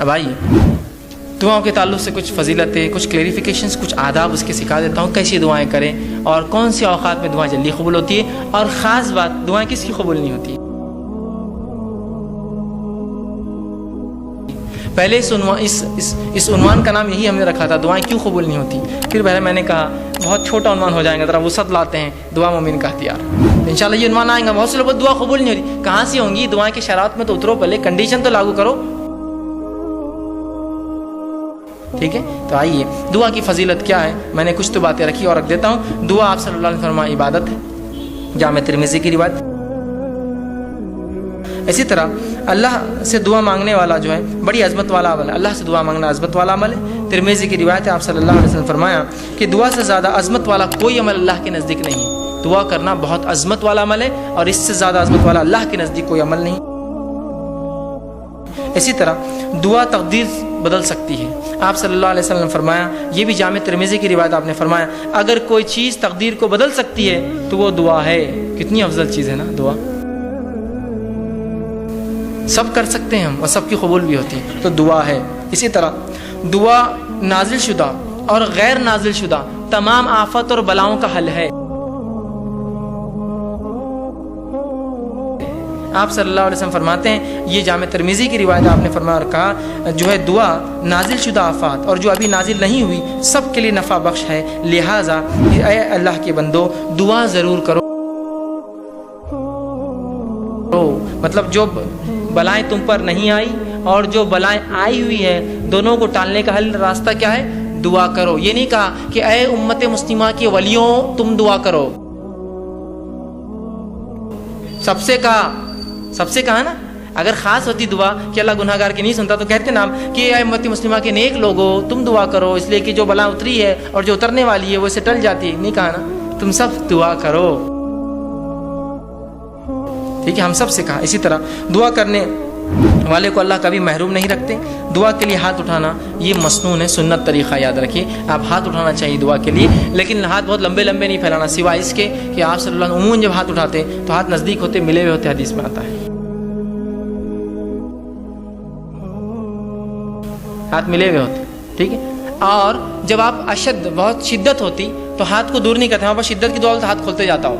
اب آئیے دعاؤں کے تعلق سے کچھ فضیلتیں، کچھ کلیریفیکیشنز، کچھ آداب اس کے سکھا دیتا ہوں، کیسی دعائیں کریں اور کون سی اوقات میں دعائیں جلدی قبول ہوتی ہے، اور خاص بات دعائیں کس کی قبول نہیں ہوتی. پہلے اس عنوان کا نام یہی ہم نے رکھا تھا، دعائیں کیوں قبول نہیں ہوتی. پھر پہلے میں نے کہا بہت چھوٹا عنوان ہو جائے گا، ذرا وسعت لاتے ہیں، دعا مومن کا ہتھیار. انشاءاللہ یہ عنوان آئے گا. بہت سے لوگ دعا قبول نہیں ہوتی، کہاں سے ہوں گی دعائیں کے شرائط میں تو اترو، پہلے کنڈیشن تو لاگو کرو. ٹھیک ہے، تو آئیے دعا کی فضیلت کیا ہے. میں نے کچھ تو باتیں رکھی اور رکھ دیتا ہوں. دعا آپ صلی اللہ علیہ وسلم فرمایا عبادت ہے، جامع ترمذی کی روایت. اسی طرح اللہ سے دعا مانگنے والا جو ہے بڑی عظمت والا عمل ہے. اللہ سے دعا مانگنا عظمت والا عمل ہے. ترمذی کی روایت ہے، آپ صلی اللہ علیہ وسلم فرمایا کہ دعا سے زیادہ عظمت والا کوئی عمل اللہ کے نزدیک نہیں ہے. دعا کرنا بہت عظمت والا عمل ہے، اور اس سے زیادہ عظمت والا اللہ کے نزدیک کوئی عمل نہیں. اسی طرح دعا تقدیر بدل سکتی ہے. آپ صلی اللہ علیہ وسلم نے فرمایا، یہ بھی جامع ترمذی کی روایت، آپ نے فرمایا اگر کوئی چیز تقدیر کو بدل سکتی ہے تو وہ دعا ہے. کتنی افضل چیز ہے نا دعا. سب کر سکتے ہیں ہم، اور سب کی قبول بھی ہوتی ہے، تو دعا ہے. اسی طرح دعا نازل شدہ اور غیر نازل شدہ تمام آفت اور بلاؤں کا حل ہے. آپ صلی اللہ علیہ وسلم فرماتے ہیں، یہ جامع ترمذی کی روایت، آپ نے فرمایا اور کہا جو ہے دعا نازل شدہ آفات اور جو ابھی نازل نہیں ہوئی سب کے لیے نفع بخش ہے. لہٰذا اے اللہ کے بندو دعا ضرور کرو. مطلب جو بلائیں تم پر نہیں آئی اور جو بلائیں آئی ہوئی ہے، دونوں کو ٹالنے کا حل راستہ کیا ہے؟ دعا کرو. یہ نہیں کہا کہ اے امت مسلمہ کے ولیوں تم دعا کرو. سب سے کہا نا. اگر خاص ہوتی دعا کہ اللہ گناہ گار کی نہیں سنتا تو کہتے نام کہ اے امت مسلمہ کے نیک لوگوں تم دعا کرو، اس لیے کہ جو بلا اتری ہے اور جو اترنے والی ہے وہ اسے ٹل جاتی ہے. نہیں کہا نا، تم سب دعا کرو. ٹھیک ہے، ہم سب سے کہا. اسی طرح دعا کرنے والے کو اللہ کبھی محروم نہیں رکھتے. دعا کے لیے ہاتھ اٹھانا یہ مسنون ہے، سنت طریقہ یاد رکھیے. آپ ہاتھ اٹھانا چاہیے دعا کے لیے، لیکن ہاتھ بہت لمبے نہیں پھیلانا، سوائے اس کے کہ آپ صلی اللہ علیہ وسلم عموماً جب ہاتھ اٹھاتے تو ہاتھ نزدیک ہوتے، ملے ہوئے ہوتے، حدیث میں آتا ہے ہاتھ ملے ہوئے ہوتے. ٹھیک ہے، اور جب آپ بہت شدت ہوتی تو ہاتھ کو دور نہیں کرتے. ہمارے پاس شدت کی دعا تو ہاتھ کھولتے جاتا ہو.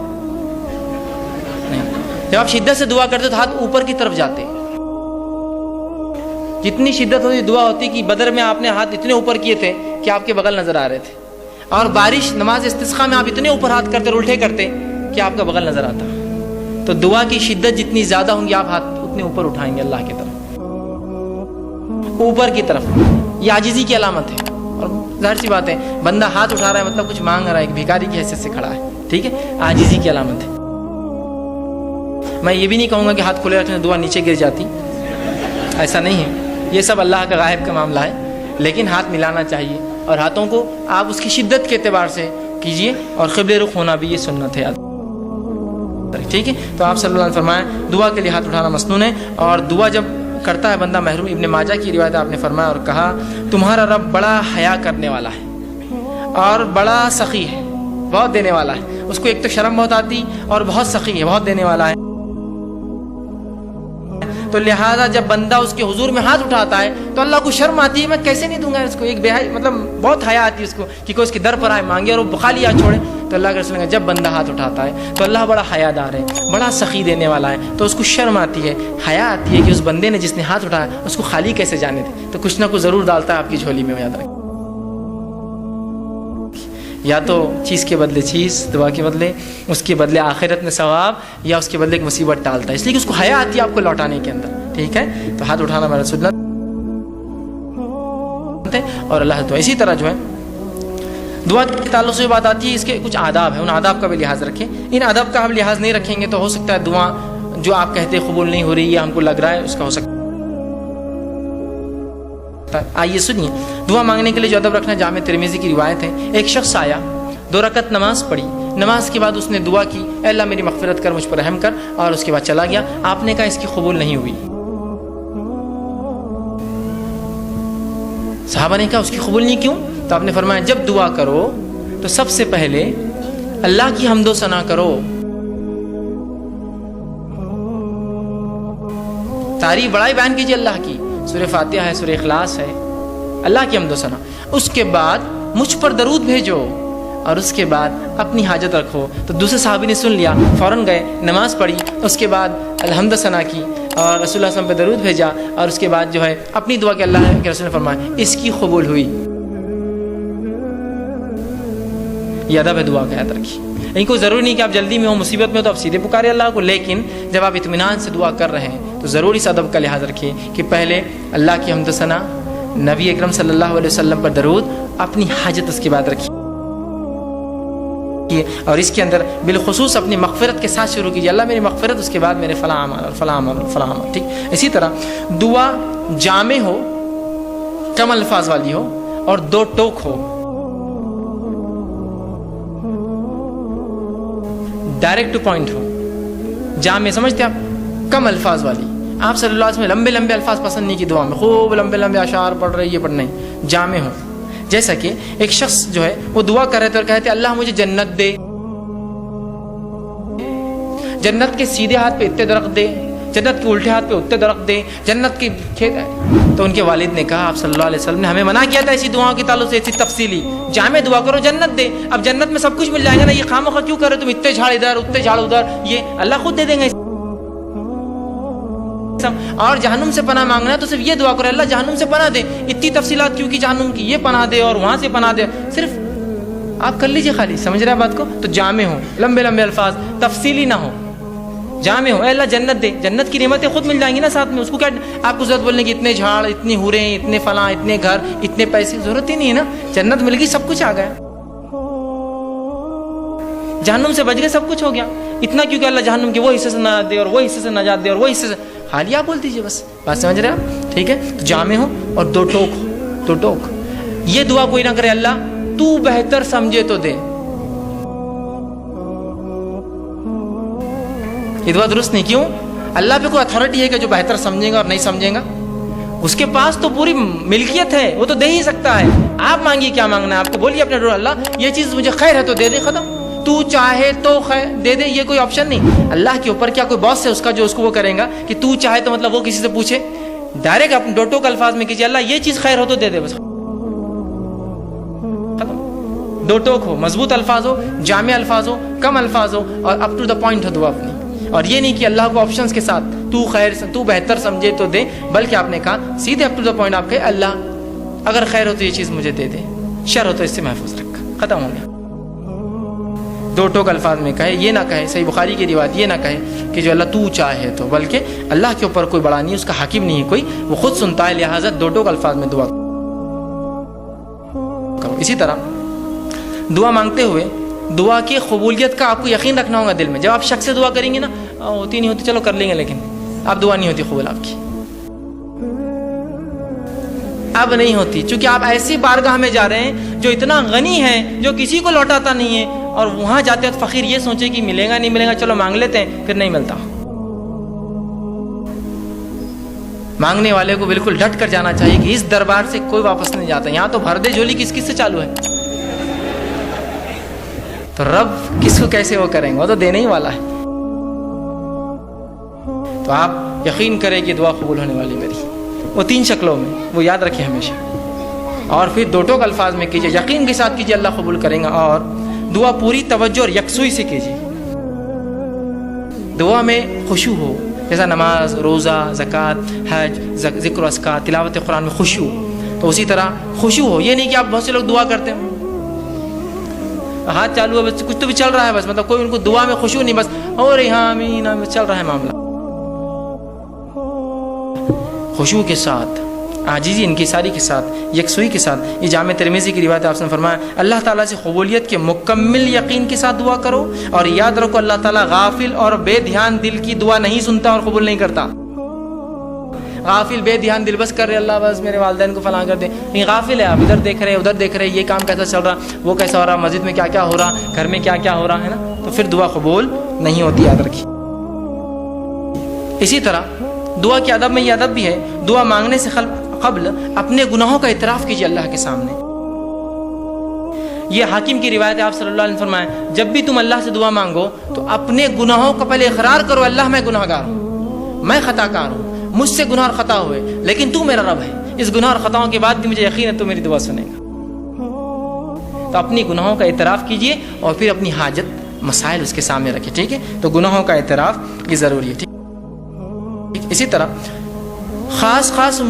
جب آپ شدت سے دعا کرتے تو ہاتھ اوپر کی طرف جاتے. جتنی شدت ہوتی دعا ہوتی کہ بدر میں آپ نے ہاتھ اتنے اوپر کیے تھے کہ آپ کے بغل نظر آ رہے تھے، اور بارش نماز استسقاء میں آپ اتنے اوپر ہاتھ کرتے اور الٹے کرتے کہ آپ کا بغل نظر آتا. تو دعا کی شدت جتنی زیادہ ہوں گی آپ ہاتھ اتنے اوپر اٹھائیں گے اللہ کی طرف، اوپر کی طرف. یہ عاجزی کی علامت ہے. اور ظاہر سی بات ہے بندہ ہاتھ اٹھا رہا ہے مطلب کچھ مانگ رہا ہے، ایک بھکاری کی حیثیت سے کھڑا ہے. ٹھیک ہے، عاجزی کی علامت ہے. میں یہ بھی نہیں کہوں گا کہ ہاتھ کھلے رکھنے دعا نیچے گر جاتی، ایسا نہیں ہے. یہ سب اللہ کا غائب کا معاملہ ہے، لیکن ہاتھ ملانا چاہیے، اور ہاتھوں کو آپ اس کی شدت کے اعتبار سے کیجئے، اور قبلے رخ ہونا بھی یہ سنت ہے. ٹھیک ہے، تو آپ صلی اللہ علیہ وسلم فرمایا دعا کے لیے ہاتھ اٹھانا مسنون ہے، اور دعا جب کرتا ہے بندہ محروم. ابن ماجہ کی روایت آپ نے فرمایا اور کہا تمہارا رب بڑا حیا کرنے والا ہے اور بڑا سخی ہے، بہت دینے والا ہے. اس کو ایک تو شرم بہت آتی اور بہت سخی ہے، بہت دینے والا ہے. تو لہٰذا جب بندہ اس کے حضور میں ہاتھ اٹھاتا ہے تو اللہ کو شرم آتی ہے، میں کیسے نہیں دوں گا اس کو. ایک مطلب بہت حیا آتی ہے اس کو کہ کوئی اس کے در پر آئے مانگے اور وہ خالی ہاتھ چھوڑے. تو اللہ کے رسول نے جب بندہ ہاتھ اٹھاتا ہے تو اللہ بڑا حیا دار ہے، بڑا سخی دینے والا ہے. تو اس کو شرم آتی ہے، حیا آتی ہے کہ اس بندے نے جس نے ہاتھ اٹھایا اس کو خالی کیسے جانے دے. تو کچھ نہ کچھ ضرور ڈالتا ہے آپ کی جھولی میں. یاد رکھیں، یا تو چیز کے بدلے چیز، دعا کے بدلے، اس کے بدلے آخرت میں ثواب، یا اس کے بدلے ایک مصیبت ٹالتا ہے، اس لیے کہ اس کو حیا آتی ہے آپ کو لوٹانے کے اندر. ٹھیک ہے، تو ہاتھ اٹھانا میرا سنت ہے. اور اللہ تو اسی طرح جو ہے دعا کے تعلق سے بات آتی ہے، اس کے کچھ آداب ہیں، ان آداب کا بھی لحاظ رکھیں. ان آداب کا ہم لحاظ نہیں رکھیں گے تو ہو سکتا ہے دعا جو آپ کہتے قبول نہیں ہو رہی یا ہم کو لگ رہا ہے اس کا ہو سکتا ہے. آئیے سنیے دعا مانگنے کے لیے جو ادب رکھنا. جامع ترمذی کی روایت ہے، ایک شخص آیا، 2 رکعت نماز پڑھی، نماز کے بعد اس نے دعا کی اے اللہ میری مغفرت کر، مجھ پر رحم کر، اور اس کے بعد چلا گیا. آپ نے کہا اس کی قبول نہیں ہوئی. صحابہ نے کہا اس کی قبول نہیں کیوں؟ تو آپ نے فرمایا جب دعا کرو تو سب سے پہلے اللہ کی حمد و ثنا کرو، تعریف بڑائی بیان کیجیے اللہ کی. سورہ فاتحہ ہے، سورہ اخلاص ہے، اللہ کی حمد و ثنا، اس کے بعد مجھ پر درود بھیجو اور اس کے بعد اپنی حاجت رکھو. تو دوسرے صحابی نے سن لیا، فوراً گئے، نماز پڑھی، اس کے بعد الحمد ثنا کی اور رسول اللہ صلی اللہ علیہ وسلم پہ درود بھیجا اور اس کے بعد جو ہے اپنی دعا کہ اللہ کے رسول نے فرمایا اس کی قبول ہوئی. یہ ادب ہے دعا کا، یاد رکھیے. یعنی کوئی ضروری نہیں کہ آپ جلدی میں ہو، مصیبت میں ہو تو آپ سیدھے پکارے اللہ کو، لیکن جب آپ اطمینان سے دعا کر رہے ہیں تو ضروری اس ادب کا لحاظ رکھیے کہ پہلے اللہ کی حمد و ثنا، نبی اکرم صلی اللہ علیہ وسلم پر درود، اپنی حاجت اس کے بعد رکھیے اور اس کے اندر بالخصوص اپنی مغفرت کے ساتھ شروع کیجیے. اللہ میری مغفرت، اس کے بعد میرے فلاں عمل اور فلاں عمل اور فلاں عمل. ٹھیک. اسی طرح دعا جامع ہو، کم الفاظ والی ہو اور دو ٹوک ہو. ڈائریکٹ ٹو پوائنٹ ہو. جامع سمجھتے آپ؟ کم الفاظ والی. آپ صلی اللہ علیہ وسلم لمبے لمبے الفاظ پسند نہیں کی دعا میں، خوب لمبے لمبے اشعار پڑھ رہے، یہ پڑھنا نہیں. جامع ہو. جیسا کہ ایک شخص جو ہے وہ دعا کر رہے تھے اور کہتے اللہ مجھے جنت دے، جنت کے سیدھے ہاتھ پہ اتنے درخت دے، جنت کے الٹے ہاتھ پہ اتنے درخت دے، جنت کی کھیت ہے. تو ان کے والد نے کہا آپ صلی اللہ علیہ وسلم نے ہمیں منع کیا تھا ایسی دعاؤں کے تعلق سے، ایسی تفصیلی. جامع دعا کرو جنت دے. اب جنت میں سب کچھ مل جائے گا نا، یہ خامخواہ کیوں کر رہے تم اتنے جھاڑ ادھر اتنے جھاڑ ادھر، یہ اللہ خود دے دیں گے. اور جہنم سے پناہ مانگنا ہے تو صرف یہ دعا کرو اللہ جہنم سے پناہ دے. اتنی تفصیلات کیوں کی جہنم کی، یہ پناہ دے اور وہاں سے پناہ دے، صرف آپ کر لیجیے خالی. سمجھ رہے ہیں بات کو؟ تو جامع ہو، لمبے لمبے الفاظ، تفصیلی نہ ہو. جامع ہو، اے اللہ جنت دے، جنت کی نعمتیں خود مل جائیں گی نا ساتھ میں. اس کو کیا آپ کو ضرورت بولنے کی اتنے جھاڑ، اتنی حوریں، اتنے فلاں، اتنے گھر، اتنے پیسے، ضرورت ہی نہیں ہے نا. جنت مل گئی، سب کچھ آ گیا. جہنم سے بچ گئے، سب کچھ ہو گیا. اتنا کیوں کہ اللہ جہنم کے وہ حصے سے نجات دے اور وہ حصے سے نجات دے اور وہ حصے سے، خالی آپ بول دیجیے بس. بات سمجھ رہے آپ؟ ٹھیک ہے. تو جامع ہو اور دو ٹوک ہو. دو ٹوک. یہ دعا کوئی نہ کرے اللہ تو بہتر سمجھے تو دے. یہ دعا درست نہیں. کیوں؟ اللہ پہ کوئی اتھارٹی ہے کہ جو بہتر سمجھے گا اور نہیں سمجھے گا؟ اس کے پاس تو پوری ملکیت ہے، وہ تو دے ہی سکتا ہے. آپ مانگیے کیا مانگنا ہے آپ کو، بولیے اپنے اللہ یہ چیز مجھے خیر ہے تو دے دے، ختم. تو چاہے تو خیر دے دے، یہ کوئی آپشن نہیں. اللہ کے اوپر کیا کوئی باس ہے اس کا جو اس کو وہ کرے گا کہ تو چاہے تو مطلب وہ کسی سے پوچھے؟ ڈائریکٹ اپنے دو ٹوک الفاظ میں کیجیے اللہ یہ چیز خیر ہو تو دے دے، بس ختم. دو ٹوک ہو، مضبوط الفاظ ہو، جامع الفاظ ہو، کم الفاظ ہو اور اپ ٹو دا پوائنٹ ہو دعا اپنی. اور یہ نہیں کہ اللہ کو آپشنز کے ساتھ تو خیر تو بہتر سمجھے تو دے، بلکہ آپ نے کہا سیدھے اپ ٹو دا پوائنٹ. آپ کہے اللہ اگر خیر ہو تو یہ چیز مجھے دے دے، شر ہو تو اس سے محفوظ رکھ، ختم ہو گیا. دو ٹوک الفاظ میں کہے، یہ نہ کہے صحیح بخاری کی روایت یہ نہ کہے کہ جو اللہ تو چاہے تو، بلکہ اللہ کے اوپر کوئی بڑا نہیں، اس کا حاکم نہیں ہے کوئی، وہ خود سنتا ہے، لہٰذا دو ٹوک الفاظ میں دعا کرو. اسی طرح دعا مانگتے ہوئے دعا کی قبولیت کا آپ کو یقین رکھنا ہوگا دل میں. جب آپ شک سے دعا کریں گے نا، ہوتی نہیں ہوتی چلو کر لیں گے، لیکن اب دعا نہیں ہوتی قبول آپ کی، اب نہیں ہوتی، چونکہ آپ ایسی بارگاہ میں جا رہے ہیں جو اتنا غنی ہے، جو کسی کو لوٹاتا نہیں ہے، اور وہاں جاتے وقت فقیر یہ سوچے کہ ملے گا نہیں ملے گا، چلو مانگ لیتے ہیں، پھر نہیں ملتا. مانگنے والے کو بالکل ڈٹ کر جانا چاہیے کہ اس دربار سے کوئی واپس نہیں جاتا. یہاں تو بھر دے جھولی کس کس سے چالو ہے، تو رب کس کو کیسے وہ کریں گے، وہ تو دینے ہی والا ہے. تو آپ یقین کریں کہ دعا قبول ہونے والی میری، وہ 3 شکلوں میں، وہ یاد رکھیں ہمیشہ. اور پھر دو ٹوک الفاظ میں کیجیے، یقین کے ساتھ کیجیے اللہ قبول کریں گا. اور دعا پوری توجہ اور یکسوئی سے کیجیے. دعا میں خشوع ہو، جیسا نماز، روزہ، زکوٰۃ، حج، ذکر و اذکار، تلاوت قرآن میں خشوع، تو اسی طرح خشوع ہو. یہ نہیں کہ آپ بہت سے لوگ دعا کرتے ہیں ہاتھ چالو ہے، بس کچھ تو بھی چل رہا ہے، بس مطلب کوئی ان کو دعا میں خشوع نہیں، بس اور یہاں آمین آمین چل رہا ہے معاملہ. خشوع کے ساتھ، عاجزی انکساری کے ساتھ، یکسوئی کے ساتھ. یہ جامع ترمذی کی روایت آپ نے فرمایا اللہ تعالیٰ سے قبولیت کے مکمل یقین کے ساتھ دعا کرو، اور یاد رکھو اللہ تعالیٰ غافل اور بے دھیان دل کی دعا نہیں سنتا اور قبول نہیں کرتا. غافل بے دھیان دل بس کر رہے اللہ بس میرے والدین کو فلاں کر دیں، نہیں غافل ہے آپ، ادھر دیکھ رہے ادھر دیکھ رہے، یہ کام کیسا چل رہا، وہ کیسا ہو رہا، مسجد میں کیا کیا ہو رہا، گھر میں کیا کیا ہو رہا ہے نا، تو پھر دعا قبول نہیں ہوتی، یاد رکھیے. اسی طرح دعا کے ادب میں یہ ادب بھی ہے، دعا مانگنے سے قبل اپنے گناہوں کا اعتراف کیجیے اللہ کے سامنے. یہ حاکم کی روایت ہے، آپ صلی اللہ علیہ وسلم فرمائے جب بھی تم اللہ سے دعا مانگو تو اپنے گناہوں کا پہلے اقرار کرو، اللہ میں گناہگار ہوں، میں خطا کار ہوں، مجھ سے گناہ اور خطا ہوئے لیکن تو میرا رب ہے, اس گناہ اور خطاؤں کے بعد بھی مجھے یقین ہے تو میری دعا سنے گا. تو اپنی گناہوں کا اعتراف کیجئے اور پھر اپنی حاجت مسائل اس کے سامنے رکھیں, ٹھیک ہے. تو گناہوں کا اعتراف یہ ضروری ہے, ٹھیک. اسی طرح خاص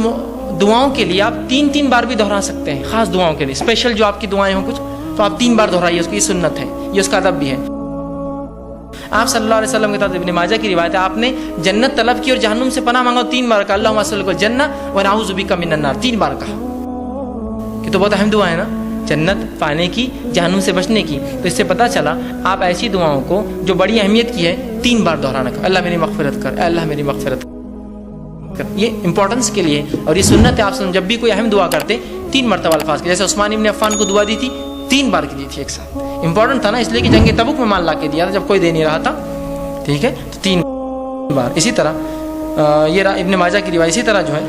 دعاؤں کے لیے آپ 3 بار بھی دہرا سکتے ہیں. خاص دعاؤں کے لیے اسپیشل جو آپ کی دعائیں ہوں کچھ تو آپ 3 بار دہرائیے, اس کی سنت ہے, یہ اس کا ادب بھی ہے. آپ صلی اللہ علیہ وسلم کے ساتھ ابن ماجہ کی روایت ہے, آپ نے جنت طلب کی اور جہنم سے پناہ مانگا 3 بار کہا, اللہم اسألک الجنہ ونعوذ بک من النار, 3 بار کہا. کہ تو بہت اہم دعا ہے نا, جنت پانے کی, جہنم سے بچنے کی. تو اس سے پتہ چلا آپ ایسی دعاؤں کو جو بڑی اہمیت کی ہے 3 بار دہرانا کر, اللہ میری مغفرت کر, اے اللہ میری مغفرت کر. یہ امپورٹنس کے لیے اور یہ سنت ہے. آپ جب بھی کوئی اہم دعا کرتے 3 مرتبہ الفاظ کے, جیسے عثمان ابن عفان کو دعا دی تھی 3 بار کی دی تھی ایک ساتھ. امپورٹنٹ تھا نا, اس لیے کہ جنگ تبوک میں مال لا کے دیا تھا جب کوئی دے نہیں رہا تھا, ٹھیک ہے. تو 3 بار. اسی طرح یہ ابن ماجہ کی روایت. اسی طرح جو ہے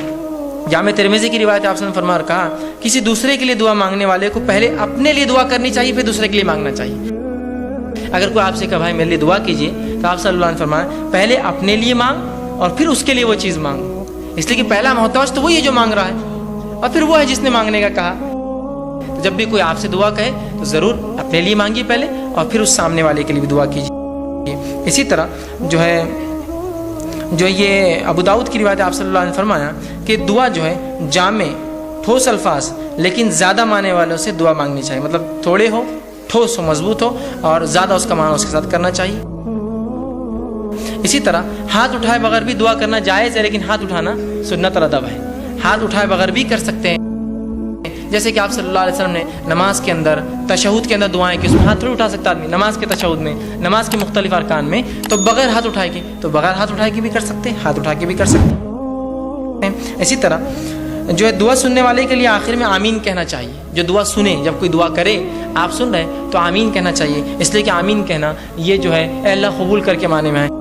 جامع ترمذی کی روایت, آپ نے فرمایا کہا کسی دوسرے کے لیے دعا مانگنے والے کو پہلے اپنے لیے دعا کرنی چاہیے پھر دوسرے کے لیے مانگنا چاہیے. اگر کوئی آپ سے کہا بھائی میرے لیے دعا کیجیے تو آپ صلی اللہ علیہ وسلم فرمایا پہلے اپنے لیے مانگ اور پھر اس کے لیے وہ چیز مانگ, اس لیے کہ پہلا محتاج تو وہی ہے جو مانگ رہا ہے اور پھر وہ ہے جس نے مانگنے کا کہا. تو جب بھی کوئی آپ سے دعا کہے تو ضرور اپنے لیے مانگیے پہلے اور پھر اس سامنے والے کے لیے بھی دعا کیجیے. اسی طرح جو یہ ابو داؤد کی روایت ہے, آپ صلی اللہ علیہ وسلم نے فرمایا کہ دعا جو ہے جامع ٹھوس الفاظ لیکن زیادہ معنی والوں سے دعا مانگنی چاہیے, مطلب تھوڑے ہو, ٹھوس ہو, مضبوط ہو اور زیادہ اس کا معنی اس کے ساتھ کرنا چاہیے. اسی طرح ہاتھ اٹھائے بغیر بھی دعا کرنا جائز ہے, لیکن ہاتھ اٹھانا سنت اور ادب ہے. ہاتھ اٹھائے بغیر بھی کر سکتے ہیں, جیسے کہ آپ صلی اللہ علیہ وسلم نے نماز کے اندر تشہد کے اندر دعائیں کی, اس میں ہاتھ تھوڑی اٹھا سکتا آدمی. نماز کے تشہد میں, نماز کے مختلف ارکان میں تو بغیر ہاتھ اٹھائے کے, تو بغیر ہاتھ اٹھائے کے بھی کر سکتے ہیں, ہاتھ اٹھا کے بھی کر سکتے ہیں. اسی طرح جو ہے دعا سننے والے کے لیے آخر میں آمین کہنا چاہیے. جو دعا سنے, جب کوئی دعا کرے آپ سن رہے ہیں تو آمین کہنا چاہیے, اس لیے کہ آمین کہنا یہ جو ہے اے اللہ قبول کر کے معنی میں ہے.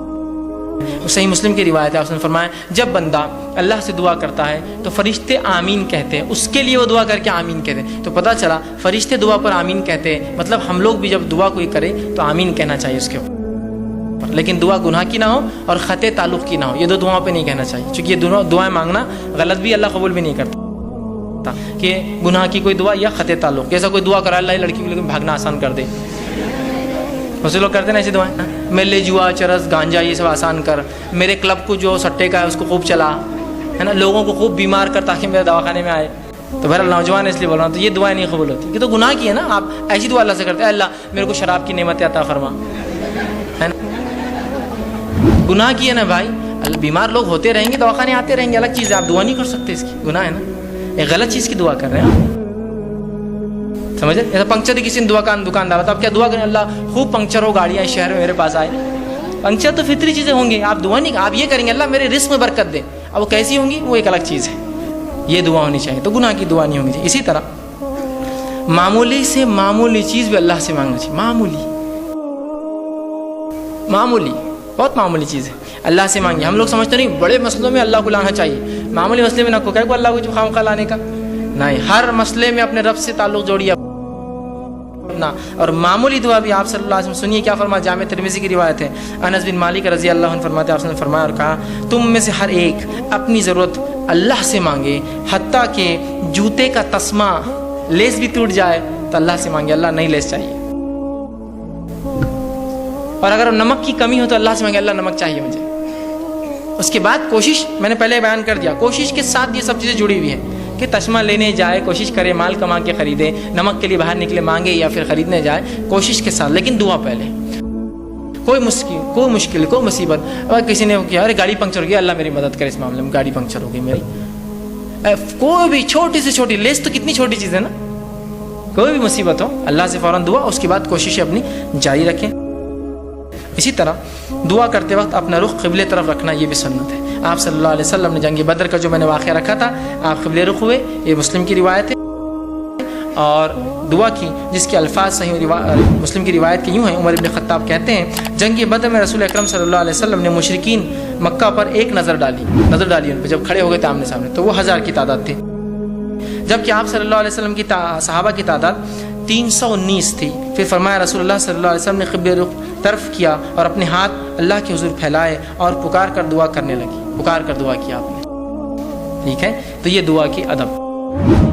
صحیح مسلم کی روایت ہے, آپ نے فرمایا جب بندہ اللہ سے دعا کرتا ہے تو فرشتے آمین کہتے ہیں, اس کے لیے وہ دعا کر کے آمین کہتے ہیں. تو پتہ چلا فرشتے دعا پر آمین کہتے ہیں, مطلب ہم لوگ بھی جب دعا کوئی کرے تو آمین کہنا چاہیے اس کے اوپر, لیکن دعا گناہ کی نہ ہو اور خطے تعلق کی نہ ہو. یہ 2 دعاؤں پہ نہیں کہنا چاہیے, چونکہ یہ دونوں دعائیں مانگنا غلط بھی, اللہ قبول بھی نہیں کرتا. کہ گناہ کی کوئی دعا یا خطے تعلق, جیسا کوئی دعا کرا اللہ لڑکی کے لیے بھاگنا آسان کر دے, اسے لوگ کرتے ہیں ایسی دعائیں, میرے لیے جوا, چرس, گانجا یہ سب آسان کر, میرے کلب کو جو سٹے کا ہے اس کو خوب چلا, ہے نا, لوگوں کو خوب بیمار کر تاکہ میرے دواخانے میں آئے. تو بہرحال نوجوان اس لیے بول رہا ہوں, تو یہ دعائیں نہیں قبول ہوتی, کہ تو گناہ کی ہے نا. آپ ایسی دعا اللہ سے کرتے ہیں اللہ میرے کو شراب کی نعمت عطا فرما, ہے نا, گناہ کی ہے نا بھائی. بیمار لوگ ہوتے رہیں گے, دواخانے آتے رہیں گے, الگ چیز ہے, آپ دعا نہیں کر سکتے, اس کی گناہ ہے نا, ایک غلط چیز کی دعا کر رہے ہیں آپ, سمجھے. ایسا پنکچر کی کسی نے دکاندار تو آپ کیا دعا کریں, اللہ خوب پنکچر ہو گاڑیاں اس شہر میں میرے پاس آئے. پنکچر تو فطری چیزیں ہوں گی, آپ دعا نہیں, آپ یہ کریں گے اللہ میرے رزق میں برکت دے. اب وہ کیسی ہوں گی وہ ایک الگ چیز ہے, یہ دعا ہونی چاہیے. تو گناہ کی دعا نہیں ہونی چاہیے. اسی طرح معمولی سے معمولی چیز بھی اللہ سے مانگنا چاہیے. معمولی بہت معمولی چیز ہے, اللہ سے مانگیے. ہم لوگ سمجھتے نہیں بڑے مسئلوں میں اللہ کو لانا چاہیے, معمولی مسئلے میں نہ کو کہ اللہ کو جو خواہ لانے کا نہیں, ہر مسئلے میں اپنے رب سے تعلق جوڑیے اپنا. اور معمولی دعا بھی آپ صلی اللہ علیہ وسلم سنیے کیا فرمایا. جامع ترمذی کی روایت ہے, انس بن مالک رضی اللہ عنہ فرماتے ہیں, آپ نے فرمایا اور کہا تم میں سے ہر ایک اپنی ضرورت اللہ سے مانگے, حتیٰ کہ جوتے کا تسمہ لیس بھی ٹوٹ جائے تو اللہ سے مانگے, اللہ نہیں لیس چاہیے. اور اگر نمک کی کمی ہو تو اللہ سے مانگے, اللہ نمک چاہیے مجھے. اس کے بعد کوشش, میں نے پہلے بیان کر دیا, کوشش کے ساتھ یہ سب چیزیں جڑی ہوئی ہیں کہ تسمہ لینے جائے, کوشش کرے, مال کما کے خریدے, نمک کے لیے باہر نکلے مانگے یا پھر خریدنے جائے, کوشش کے ساتھ, لیکن دعا پہلے. کوئی مشکل کوئی مصیبت, اگر کسی نے کیا ارے گاڑی پنکچر ہو گیا, اللہ میری مدد کرے اس معاملے میں, گاڑی پنکچر ہو گئی میری, کوئی بھی چھوٹی سے چھوٹی, لیس تو کتنی چھوٹی چیز ہے نا, کوئی بھی مصیبت ہو اللہ سے فوراً دعا, اس کے بعد کوششیں اپنی جاری رکھیں. اسی طرح دعا کرتے وقت اپنا رخ قبلے طرف رکھنا یہ بھی سنت ہے. آپ صلی اللہ علیہ وسلم نے جنگ بدر کا جو میں نے واقعہ رکھا تھا, آپ قبلے رخ ہوئے, یہ مسلم کی روایت ہے. اور دعا کی جس کے الفاظ صحیح مسلم کی روایت کے یوں ہیں, عمر بن خطاب کہتے ہیں جنگ بدر میں رسول اکرم صلی اللہ علیہ وسلم نے مشرکین مکہ پر ایک نظر ڈالی ان پہ, جب کھڑے ہو گئے تھے آمنے سامنے, تو وہ 1000 کی تعداد تھی, جبکہ آپ صلی اللہ علیہ وسلم کی صحابہ کی تعداد 319 تھی. پھر فرمایا رسول اللہ صلی اللہ علیہ وسلم نے قبلے رخ طرف کیا اور اپنے ہاتھ اللہ کے حضور پھیلائے اور پکار کر دعا کرنے لگی, پکار کر دعا کیا آپ نے. ٹھیک ہے، تو یہ دعا کی ادب.